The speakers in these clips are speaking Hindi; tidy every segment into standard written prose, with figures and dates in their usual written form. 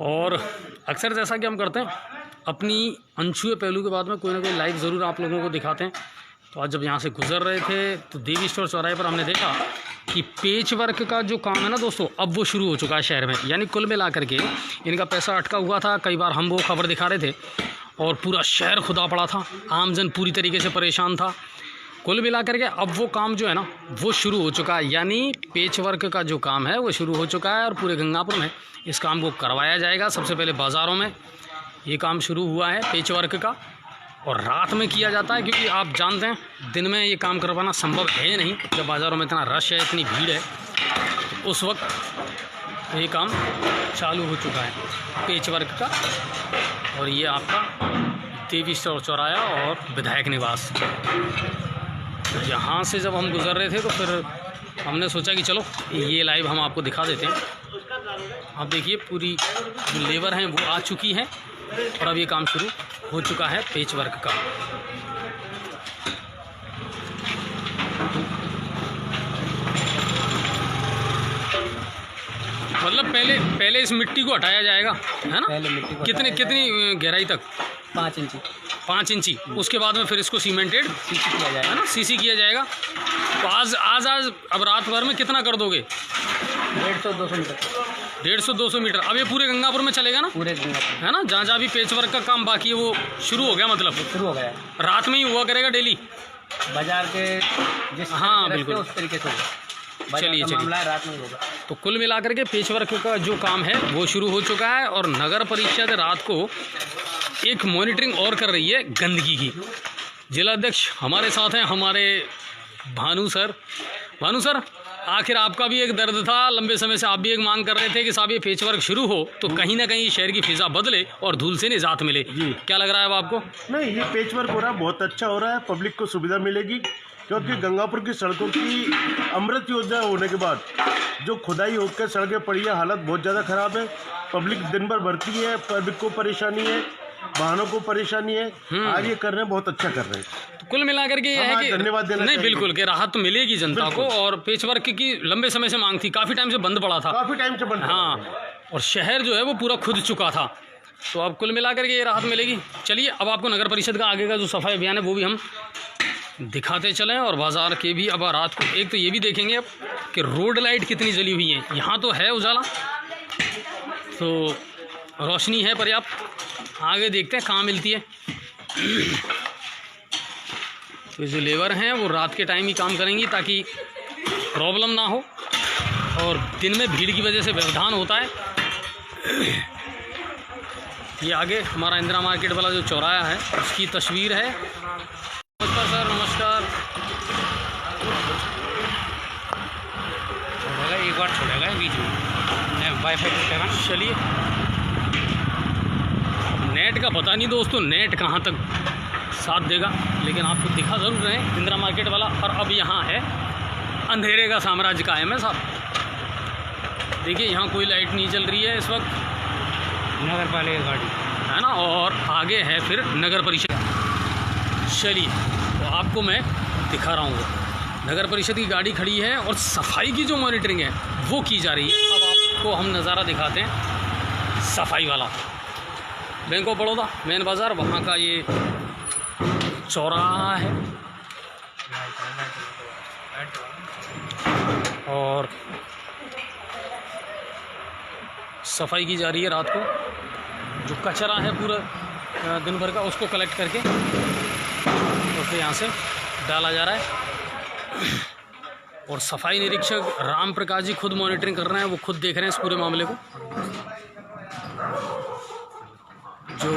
और अक्सर जैसा कि हम करते हैं अपनी अनछुए पहलू के बाद में कोई ना कोई लाइव ज़रूर आप लोगों को दिखाते हैं। तो आज जब यहाँ से गुजर रहे थे तो देवी स्टोर चौराहे पर हमने देखा कि पेच वर्क का जो काम है ना दोस्तों, अब वो शुरू हो चुका है शहर में। यानी कुल मिला करके इनका पैसा अटका हुआ था, कई बार हम वो खबर दिखा रहे थे और पूरा शहर खुदा पड़ा था, आमजन पूरी तरीके से परेशान था। कुल मिला करके अब वो काम जो है ना वो शुरू हो चुका है, यानी पेच वर्क का जो काम है वो शुरू हो चुका है और पूरे गंगापुर में इस काम को करवाया जाएगा। सबसे पहले बाज़ारों में ये काम शुरू हुआ है पेच वर्क का, और रात में किया जाता है क्योंकि आप जानते हैं दिन में ये काम करवाना संभव है नहीं, जब बाज़ारों में इतना रश है, इतनी भीड़ है। तो उस वक्त ये काम चालू हो चुका है पेच वर्क का। और ये आपका देवी स्टोर चौराहा और विधायक निवास, यहाँ से जब हम गुज़र रहे थे तो फिर हमने सोचा कि चलो ये लाइव हम आपको दिखा देते हैं। आप देखिए पूरी जो लेबर हैं वो आ चुकी हैं और अब ये काम शुरू हो चुका है पेच वर्क का। मतलब पहले इस मिट्टी को हटाया जाएगा, है ना? पहले मिट्टी को कितनी गहराई तक? 5 इंची। उसके बाद में फिर इसको सीमेंटेड सीसी किया जाएगा, है ना? सीसी किया जाएगा। तो आज अब रात भर में कितना कर दोगे? 150-200 मीटर। 150-200 मीटर। अब ये पूरे गंगापुर में चलेगा ना? पूरे गंगापुर, है ना? जहाँ भी पेच वर्क का काम बाकी है वो शुरू हो गया, मतलब शुरू हो गया। रात में ही हुआ करेगा डेली बाजार के जिस, हाँ बिल्कुल उस तरीके से। चलिए रात में होगा। तो कुल मिलाकर के पेच वर्क का जो काम है वो शुरू हो चुका है और नगर परिषद रात को एक मॉनिटरिंग और कर रही है गंदगी की। जिलाध्यक्ष हमारे साथ हैं, हमारे भानु सर, आखिर आपका भी एक दर्द था, लंबे समय से आप भी एक मांग कर रहे थे कि साहब ये पेच वर्क शुरू हो तो कहीं ना कहीं शहर की फिजा बदले और धूल से निजात मिले। क्या लग रहा है अब आपको? नहीं, ये पेच वर्क हो रहा है, बहुत अच्छा हो रहा है, पब्लिक को सुविधा मिलेगी। क्योंकि गंगापुर की सड़कों की अमृत योजना होने के बाद जो खुदाई होकर सड़कें पड़ी है, हालत बहुत ज़्यादा ख़राब है। पब्लिक दिन भर भरती है, पब्लिक को परेशानी है, वाहनों को परेशानी है। आज ये कर रहे हैं, बहुत अच्छा कर रहे हैं। तो कुल मिलाकर के ये है कि धन्यवाद देना नहीं, बिल्कुल कि राहत तो मिलेगी जनता को। और पेच वर्क की लंबे समय से मांग थी, काफ़ी टाइम से बंद पड़ा था, हाँ, और शहर जो है वो पूरा खुद चुका था। तो अब कुल मिलाकर के ये राहत मिलेगी। चलिए अब आपको नगर परिषद का आगे का जो सफाई अभियान है वो भी हम दिखाते चलें और बाज़ार के भी। अब रात को एक तो ये भी देखेंगे अब कि रोड लाइट कितनी जली हुई है। यहाँ तो है उजाला, तो रोशनी है पर्याप्त। आगे देखते हैं कहाँ मिलती है। तो जो लेबर हैं वो रात के टाइम ही काम करेंगी ताकि प्रॉब्लम ना हो, और दिन में भीड़ की वजह से व्यवधान होता है। ये आगे हमारा इंदिरा मार्केट वाला जो चौराहा है उसकी तस्वीर है। नमस्कार सर, नमस्कार। छोड़ेगा, एक बार छोड़ेगा बीच में वाईफाई करेगा। चलिए, नेट का पता नहीं दोस्तों, नेट कहाँ तक साथ देगा, लेकिन आपको दिखा ज़रूर रहे हैं इंदिरा मार्केट वाला। और अब यहाँ है अंधेरे का साम्राज्य कायम है साहब। देखिए यहाँ कोई लाइट नहीं जल रही है इस वक्त, नगर पालिका गाड़ी है ना, और आगे है फिर नगर परिषद। चलिए तो आपको मैं दिखा रहा हूँ, नगर परिषद की गाड़ी खड़ी है और सफाई की जो मॉनिटरिंग है वो की जा रही है। अब आपको हम नज़ारा दिखाते हैं सफाई वाला। बैंक ऑफ बड़ौदा मेन बाज़ार, वहाँ का ये चौराहा है और सफाई की जा रही है रात को। जो कचरा है पूरा दिन भर का उसको कलेक्ट करके तो फिर यहाँ से डाला जा रहा है। और सफाई निरीक्षक राम प्रकाश जी खुद मॉनिटरिंग कर रहे हैं, वो खुद देख रहे हैं इस पूरे मामले को। जो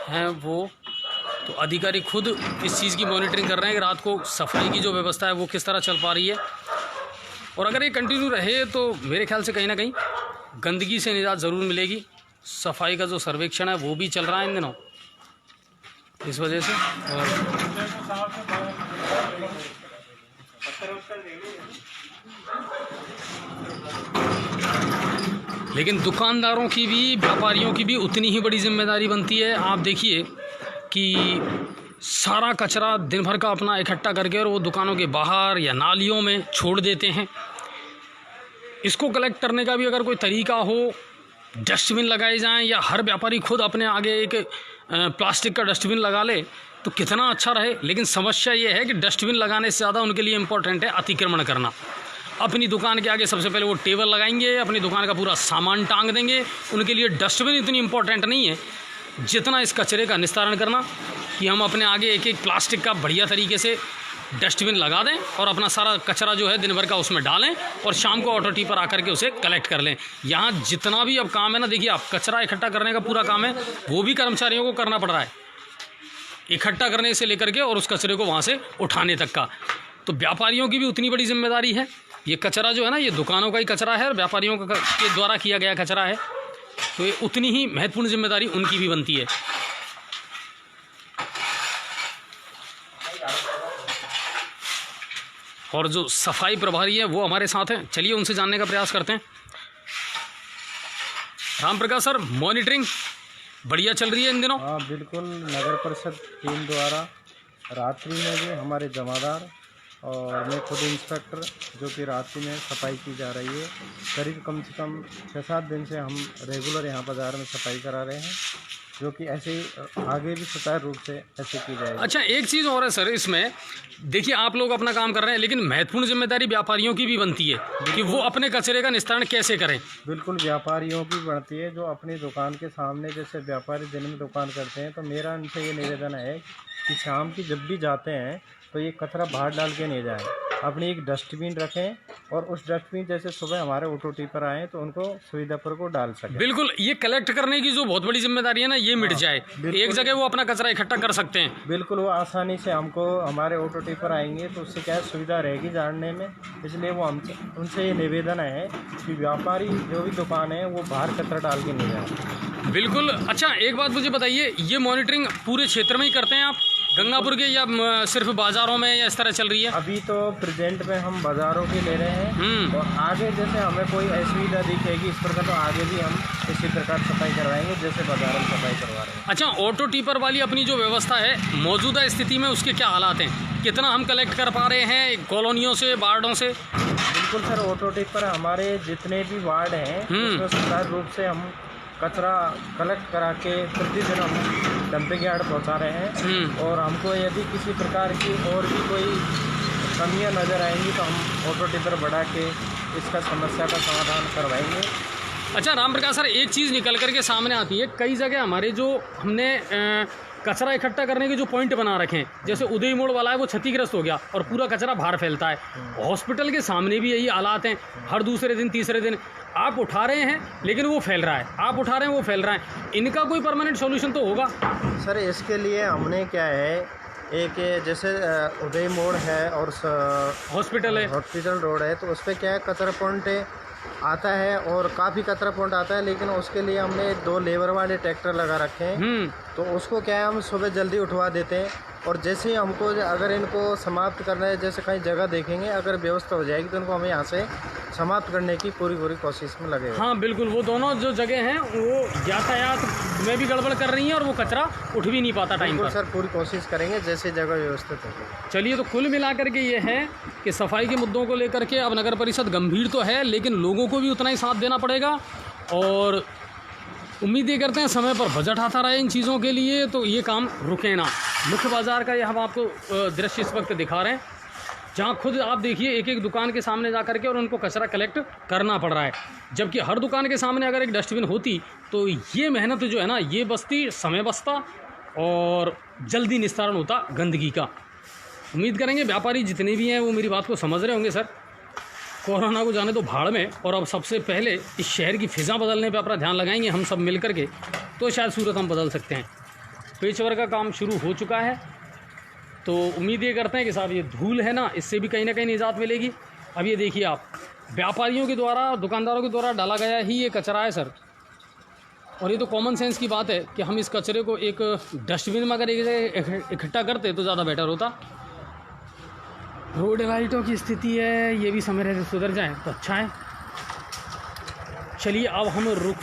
हैं वो तो अधिकारी खुद इस चीज़ की मॉनिटरिंग कर रहे हैं कि रात को सफाई की जो व्यवस्था है वो किस तरह चल पा रही है। और अगर ये कंटिन्यू रहे तो मेरे ख्याल से कहीं ना कहीं गंदगी से निजात ज़रूर मिलेगी। सफाई का जो सर्वेक्षण है वो भी चल रहा है इन दिनों, इस वजह से। और लेकिन दुकानदारों की भी, व्यापारियों की भी उतनी ही बड़ी जिम्मेदारी बनती है। आप देखिए कि सारा कचरा दिन भर का अपना इकट्ठा करके और वो दुकानों के बाहर या नालियों में छोड़ देते हैं। इसको कलेक्ट करने का भी अगर कोई तरीका हो, डस्टबिन लगाए जाएं या हर व्यापारी खुद अपने आगे एक प्लास्टिक का डस्टबिन लगा ले तो कितना अच्छा रहे। लेकिन समस्या ये है कि डस्टबिन लगाने से ज़्यादा उनके लिए इम्पोर्टेंट है अतिक्रमण करना। अपनी दुकान के आगे सबसे पहले वो टेबल लगाएंगे, अपनी दुकान का पूरा सामान टांग देंगे। उनके लिए डस्टबिन इतनी इम्पोर्टेंट नहीं है जितना इस कचरे का निस्तारण करना, कि हम अपने आगे एक एक प्लास्टिक का बढ़िया तरीके से डस्टबिन लगा दें और अपना सारा कचरा जो है दिन भर का उसमें डालें और शाम को ऑटो टी पर आकर के उसे कलेक्ट कर लें। यहाँ जितना भी अब काम है ना, देखिए आप कचरा इकट्ठा करने का पूरा काम है वो भी कर्मचारियों को करना पड़ रहा है, इकट्ठा करने से लेकर के और उस कचरे को वहाँ से उठाने तक का। तो व्यापारियों की भी उतनी बड़ी जिम्मेदारी है। ये कचरा जो है ना, ये दुकानों का ही कचरा है और व्यापारियों के द्वारा किया गया कचरा है, तो ये उतनी ही महत्वपूर्ण जिम्मेदारी उनकी भी बनती है। और जो सफाई प्रभारी है वो हमारे साथ हैं, चलिए उनसे जानने का प्रयास करते हैं। राम प्रकाश सर, मॉनिटरिंग बढ़िया चल रही है इन दिनों? हाँ बिल्कुल, नगर परिषद टीम द्वारा रात्रि में भी हमारे जमादार और मैं खुद इंस्पेक्टर जो कि रात्रि में सफाई की जा रही है। करीब कम से कम 6-7 दिन से हम रेगुलर यहाँ बाज़ार में सफाई करा रहे हैं, जो कि ऐसे ही आगे भी सुचारू रूप से ऐसे की जाएगी। अच्छा, एक चीज़ और है सर इसमें, देखिए आप लोग अपना काम कर रहे हैं लेकिन महत्वपूर्ण जिम्मेदारी व्यापारियों की भी बनती है कि वो अपने कचरे का निस्तारण कैसे करें। बिल्कुल, व्यापारियों की बनती है जो अपनी दुकान के सामने, जैसे व्यापारी दिन में दुकान करते हैं, तो मेरा उनसे ये निवेदन है कि शाम की जब भी जाते हैं तो ये कचरा बाहर डाल के नहीं जाएं, अपनी एक डस्टबिन रखें और उस डस्टबिन जैसे सुबह हमारे ऑटो टी पर आए तो उनको सुविधा पर को डाल सकें। बिल्कुल, ये कलेक्ट करने की जो बहुत बड़ी जिम्मेदारी है ना, ये मिट जाए, एक जगह वो अपना कचरा इकट्ठा कर सकते हैं। बिल्कुल, वो आसानी से हमको हमारे ऑटो टी पर आएंगे तो उससे क्या सुविधा रहेगी जानने में। इसलिए वो हमसे उनसे ये निवेदन है कि व्यापारी जो भी दुकान है वो बाहर कचरा डाल के नहीं जाए। बिल्कुल। अच्छा, एक बात मुझे बताइए, ये मॉनिटरिंग पूरे क्षेत्र में ही करते हैं आप, गंगापुर के, या सिर्फ बाज़ारों में, या इस तरह चल रही है? अभी तो प्रेजेंट में हम बाज़ारों की ले रहे हैं और आगे जैसे हमें कोई असुविधा दिखेगी इस प्रकार तो आगे भी हम इसी प्रकार सफाई करवाएंगे जैसे बाज़ारों में सफाई करवा रहे हैं। अच्छा, ऑटो टीपर वाली अपनी जो व्यवस्था है मौजूदा स्थिति में उसके क्या हालात हैं? कितना हम कलेक्ट कर पा रहे हैं कॉलोनियों से, वार्डों से? बिल्कुल सर, ऑटो टीपर हमारे जितने भी वार्ड हैं उसमें सुचारू रूप से हम कचरा कलेक्ट करा के प्रतिदिन हम डंपिंग यार्ड पहुंचा रहे हैं। और हमको यदि किसी प्रकार की और भी कोई कमियां नज़र आएंगी तो हम ऑटो टिपर बढ़ा के इसका समस्या का समाधान करवाएंगे। अच्छा राम प्रकाश सर, एक चीज़ निकल करके सामने आती है, कई जगह हमारे जो हमने कचरा इकट्ठा करने के जो पॉइंट बना रखे हैं, जैसे उदय मोड़ वाला है वो क्षतिग्रस्त हो गया और पूरा कचरा बाहर फैलता है। हॉस्पिटल के सामने भी यही हालात हैं, हर दूसरे दिन तीसरे दिन आप उठा रहे हैं लेकिन वो फैल रहा है, आप उठा रहे हैं वो फैल रहा है। इनका कोई परमानेंट सॉल्यूशन तो होगा? सर इसके लिए हमने क्या है, एक जैसे उदय मोड़ है और हॉस्पिटल है, हॉस्पिटल रोड है, तो उस पर क्या है कचरा पॉइंट आता है और काफ़ी कचरा पॉइंट आता है, लेकिन उसके लिए हमने 2 लेबर वाले ट्रैक्टर लगा रखे हैं। तो उसको क्या है हम सुबह जल्दी उठवा देते हैं और जैसे ही हमको अगर इनको समाप्त करना है, जैसे कहीं जगह देखेंगे अगर व्यवस्था हो जाएगी तो इनको हमें यहाँ से समाप्त करने की पूरी कोशिश में लगे। हाँ बिल्कुल, वो दोनों जो जगह हैं वो यातायात में भी गड़बड़ कर रही हैं और वो कचरा उठ भी नहीं पाता टाइम पर। सर पूरी कोशिश करेंगे जैसे जगह व्यवस्थित होगी। चलिए, तो कुल मिलाकर के ये है कि सफाई के मुद्दों को लेकर के अब नगर परिषद गंभीर तो है लेकिन लोगों को भी उतना ही साथ देना पड़ेगा और उम्मीद ये करते हैं समय पर बजट आता रहे इन चीज़ों के लिए, तो ये काम रुके ना। मुख्य बाज़ार का ये हम आपको दृश्य इस वक्त दिखा रहे हैं, जहाँ खुद आप देखिए एक एक दुकान के सामने जा करके और उनको कचरा कलेक्ट करना पड़ रहा है, जबकि हर दुकान के सामने अगर एक डस्टबिन होती तो ये मेहनत जो है ना ये बचती, समय बचता और जल्दी निस्तारण होता गंदगी का। उम्मीद करेंगे व्यापारी जितने भी हैं वो मेरी बात को समझ रहे होंगे। सर, कोरोना को जाने तो भाड़ में, और अब सबसे पहले इस शहर की फ़िज़ा बदलने पर अपना ध्यान लगाएंगे हम सब मिल करके, तो शायद सूरत हम बदल सकते हैं। पेचवर का काम शुरू हो चुका है, तो उम्मीद ये करते हैं कि साहब ये धूल है ना, इससे भी कहीं ना कहीं निजात मिलेगी। अब ये देखिए आप, व्यापारियों के द्वारा, दुकानदारों के द्वारा डाला गया ही ये कचरा है सर, और ये तो कॉमन सेंस की बात है कि हम इस कचरे को एक डस्टबिन में अगर एक जगह इकट्ठा करते तो ज़्यादा बेटर होता। रोड लाइटों की स्थिति है, ये भी समय रहते सुधर जाए तो अच्छा है। चलिए अब हम रुख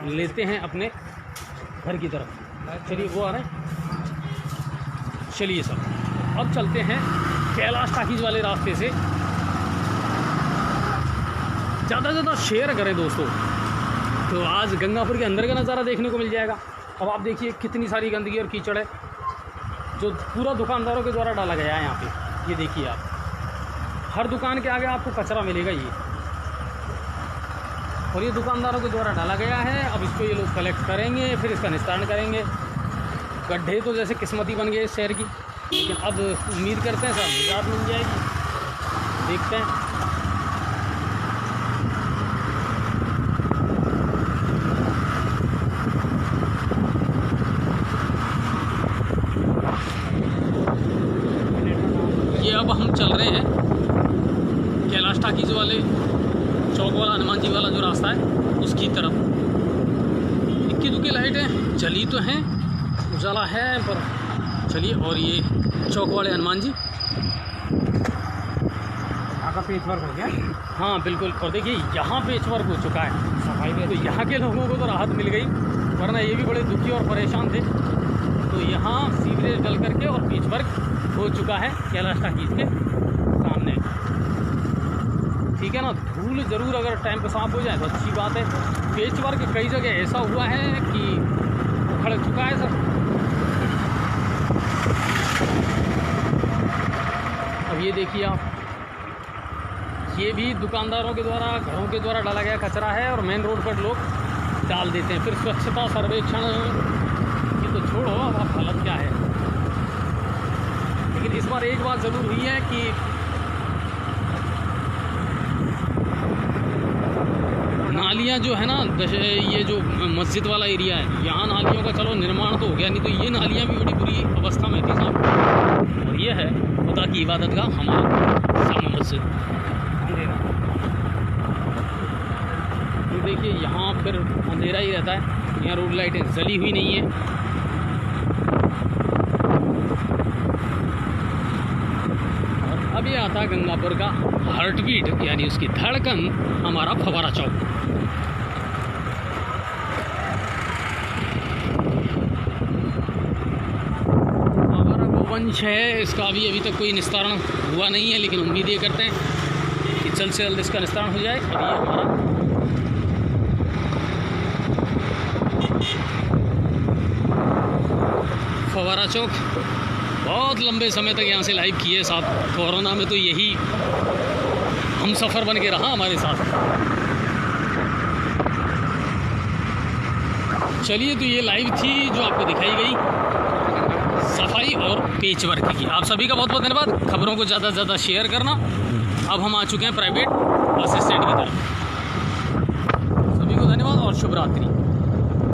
लेते हैं अपने घर की तरफ। चलिए वो आ रहे हैं, चलिए सर अब चलते हैं कैलाश टाकीज वाले रास्ते से। ज़्यादा से ज़्यादा शेयर करें दोस्तों, तो आज गंगापुर के अंदर का नज़ारा देखने को मिल जाएगा। अब आप देखिए कितनी सारी गंदगी और कीचड़ है जो पूरा दुकानदारों के द्वारा डाला गया है यहाँ पे। ये देखिए आप, हर दुकान के आगे आपको कचरा मिलेगा ये, और ये दुकानदारों के द्वारा डाला गया है। अब इसको ये लोग कलेक्ट करेंगे, फिर इसका निस्तारण करेंगे। गड्ढे तो जैसे किस्मती बन गए इस शहर की, लेकिन अब उम्मीद करते हैं सब निजात मिल जाएगी, देखते हैं। ये अब हम चल रहे हैं कैलाश टाकीज वाले चौक वाला, हनुमान जी वाला जो रास्ता है उसकी तरफ। इक्की दुक्की लाइटें जली तो हैं, उजाला है, पर चलिए। और ये चौक वाले हनुमान जी आपका पेच वर्क हो गया? हाँ बिल्कुल। और देखिए यहाँ पेच वर्क हो चुका है, सफाई में, तो यहाँ के लोगों को तो राहत मिल गई, वरना ये भी बड़े दुखी और परेशान थे। तो यहाँ सीवरेज डल करके और पेच वर्क हो चुका है कैलाश टाकीज के सामने, ठीक है ना। धूल ज़रूर अगर टाइम पे साफ हो जाए तो अच्छी बात है। पेच वर्क कई जगह ऐसा हुआ है कि उखड़ चुका है सब। अब ये देखिए आप, ये भी दुकानदारों के द्वारा, घरों के द्वारा डाला गया कचरा है, और मेन रोड पर लोग डाल देते हैं। फिर स्वच्छता सर्वेक्षण ये तो छोड़ो, अब हालत क्या है। लेकिन इस बार एक बात ज़रूर हुई है कि नालियाँ जो है ना, ये जो मस्जिद वाला एरिया है, यहाँ नालियों का चलो निर्माण तो हो गया, नहीं तो ये नालियाँ भी बड़ी बुरी अवस्था में थी साहब। और ये है खुदा की इबादत का हमारा जामा मस्जिद। तो देखिए यहाँ फिर अंधेरा ही रहता है, यहाँ रोड लाइटें जली हुई नहीं है। और अब ये आता है गंगापुर का हार्ट बीट, यानी उसकी धड़कन, हमारा फव्वारा चौक। हमारा गोवंश है, इसका अभी तक कोई निस्तारण हुआ नहीं है, लेकिन उम्मीद ये करते हैं कि जल्द से जल्द इसका निस्तारण हो जाए। और ये हमारा फव्वारा चौक, बहुत लंबे समय तक यहाँ से लाइव किए साहब। कोरोना में तो यही हम सफ़र बन के रहा हमारे साथ। चलिए, तो ये लाइव थी जो आपको दिखाई गई, सफाई और पेच वर्क की। आप सभी का बहुत बहुत धन्यवाद। खबरों को ज़्यादा से ज़्यादा शेयर करना। अब हम आ चुके हैं प्राइवेट बस स्टैंड की तरफ। सभी को धन्यवाद और शुभ रात्रि।